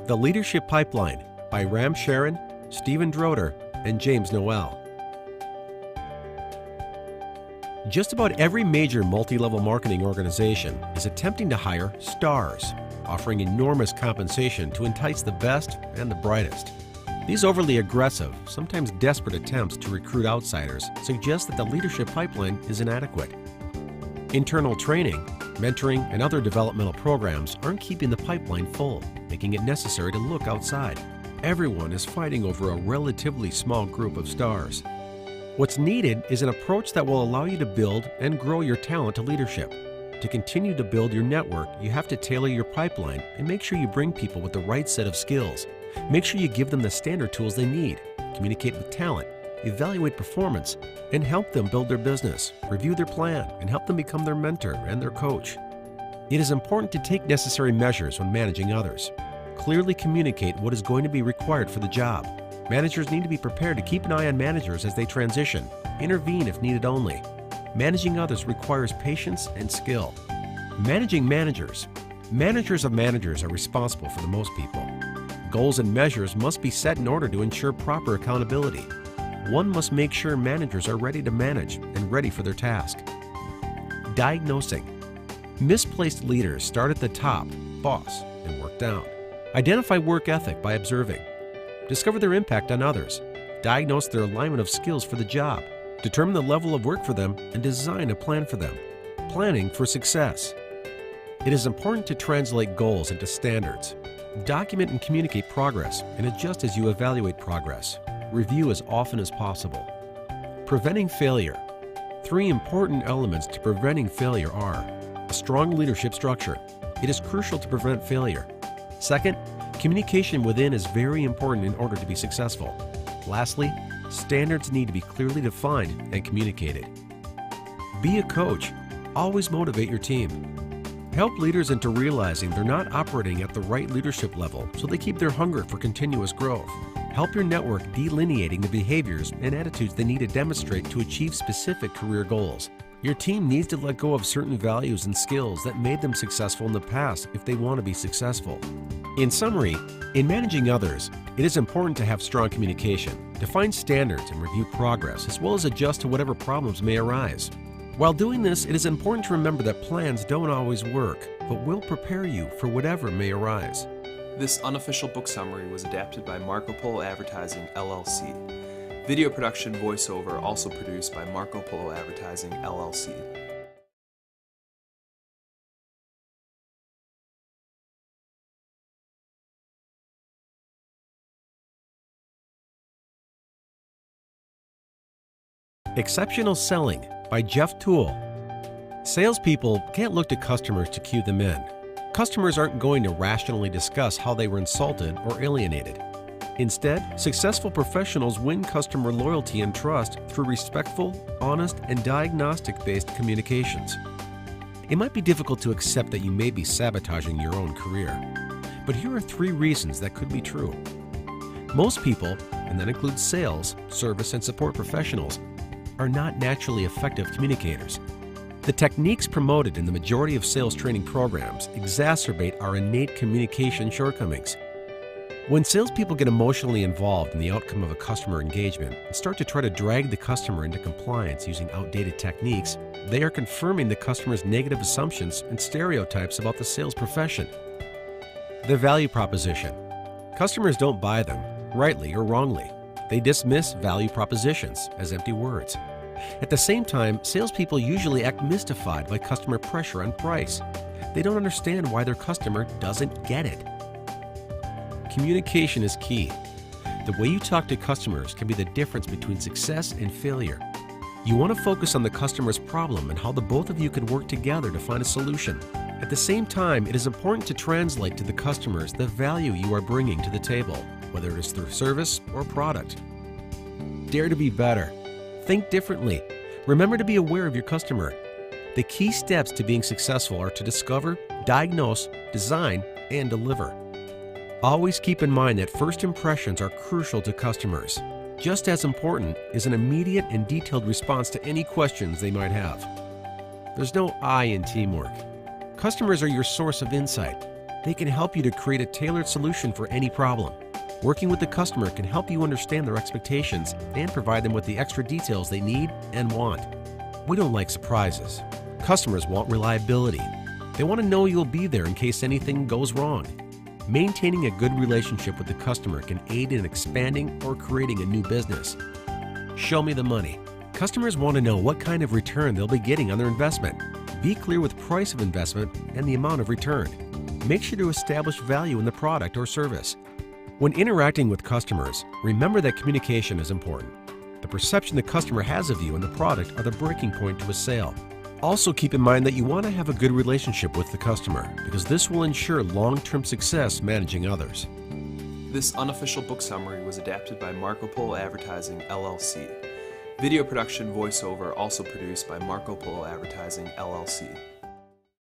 The Leadership Pipeline by Ram Sharon, Stephen Droder, and James Noel. Just about every major multi-level marketing organization is attempting to hire stars, offering enormous compensation to entice the best and the brightest. These overly aggressive, sometimes desperate attempts to recruit outsiders suggest that the leadership pipeline is inadequate. Internal training, mentoring, and other developmental programs aren't keeping the pipeline full, making it necessary to look outside. Everyone is fighting over a relatively small group of stars. What's needed is an approach that will allow you to build and grow your talent to leadership. To continue to build your network, you have to tailor your pipeline and make sure you bring people with the right set of skills. Make sure you give them the standard tools they need, communicate with talent, evaluate performance, and help them build their business, review their plan, and help them become their mentor and their coach. It is important to take necessary measures when managing others. Clearly communicate what is going to be required for the job. Managers need to be prepared to keep an eye on managers as they transition, intervene if needed only. Managing others requires patience and skill. Managing managers. Managers of managers are responsible for the most people. Goals and measures must be set in order to ensure proper accountability. One must make sure managers are ready to manage and ready for their task. Diagnosing. Misplaced leaders start at the top, boss, and work down. Identify work ethic by observing. Discover their impact on others. Diagnose their alignment of skills for the job. Determine the level of work for them and design a plan for them. Planning for success. It is important to translate goals into standards. Document and communicate progress and adjust as you evaluate progress. Review as often as possible. Preventing failure. 3 important elements to preventing failure are: a strong leadership structure. It is crucial to prevent failure. Second, communication within is very important in order to be successful. Lastly, standards need to be clearly defined and communicated. Be a coach. Always motivate your team. Help leaders into realizing they're not operating at the right leadership level, so they keep their hunger for continuous growth. Help your network delineating the behaviors and attitudes they need to demonstrate to achieve specific career goals. Your team needs to let go of certain values and skills that made them successful in the past if they want to be successful. In summary, in managing others, it is important to have strong communication, define standards and review progress, as well as adjust to whatever problems may arise. While doing this, it is important to remember that plans don't always work, but will prepare you for whatever may arise. This unofficial book summary was adapted by Marco Polo Advertising, LLC. Video production voiceover also produced by Marco Polo Advertising, LLC. Exceptional Selling by Jeff Toole. Salespeople can't look to customers to cue them in. Customers aren't going to rationally discuss how they were insulted or alienated. Instead, successful professionals win customer loyalty and trust through respectful, honest, and diagnostic-based communications. It might be difficult to accept that you may be sabotaging your own career, but here are 3 reasons that could be true. Most people, and that includes sales, service, and support professionals, are not naturally effective communicators. The techniques promoted in the majority of sales training programs exacerbate our innate communication shortcomings. When salespeople get emotionally involved in the outcome of a customer engagement and start to try to drag the customer into compliance using outdated techniques, they are confirming the customer's negative assumptions and stereotypes about the sales profession. The value proposition. Customers don't buy them, rightly or wrongly. They dismiss value propositions as empty words. At the same time, salespeople usually act mystified by customer pressure on price. They don't understand why their customer doesn't get it. Communication is key. The way you talk to customers can be the difference between success and failure. You want to focus on the customer's problem and how the both of you can work together to find a solution. At the same time, it is important to translate to the customers the value you are bringing to the table, whether it is through service or product. Dare to be better. Think differently. Remember to be aware of your customer. The key steps to being successful are to discover, diagnose, design, and deliver. Always keep in mind that first impressions are crucial to customers. Just as important is an immediate and detailed response to any questions they might have. There's no I in teamwork. Customers are your source of insight. They can help you to create a tailored solution for any problem. Working with the customer can help you understand their expectations and provide them with the extra details they need and want. We don't like surprises. Customers want reliability. They want to know you'll be there in case anything goes wrong. Maintaining a good relationship with the customer can aid in expanding or creating a new business. Show me the money. Customers want to know what kind of return they'll be getting on their investment. Be clear with price of investment and the amount of return. Make sure to establish value in the product or service. When interacting with customers, remember that communication is important. The perception the customer has of you and the product are the breaking point to a sale. Also keep in mind that you want to have a good relationship with the customer because this will ensure long-term success managing others. This unofficial book summary was adapted by Marco Polo Advertising, LLC. Video production voiceover also produced by Marco Polo Advertising, LLC.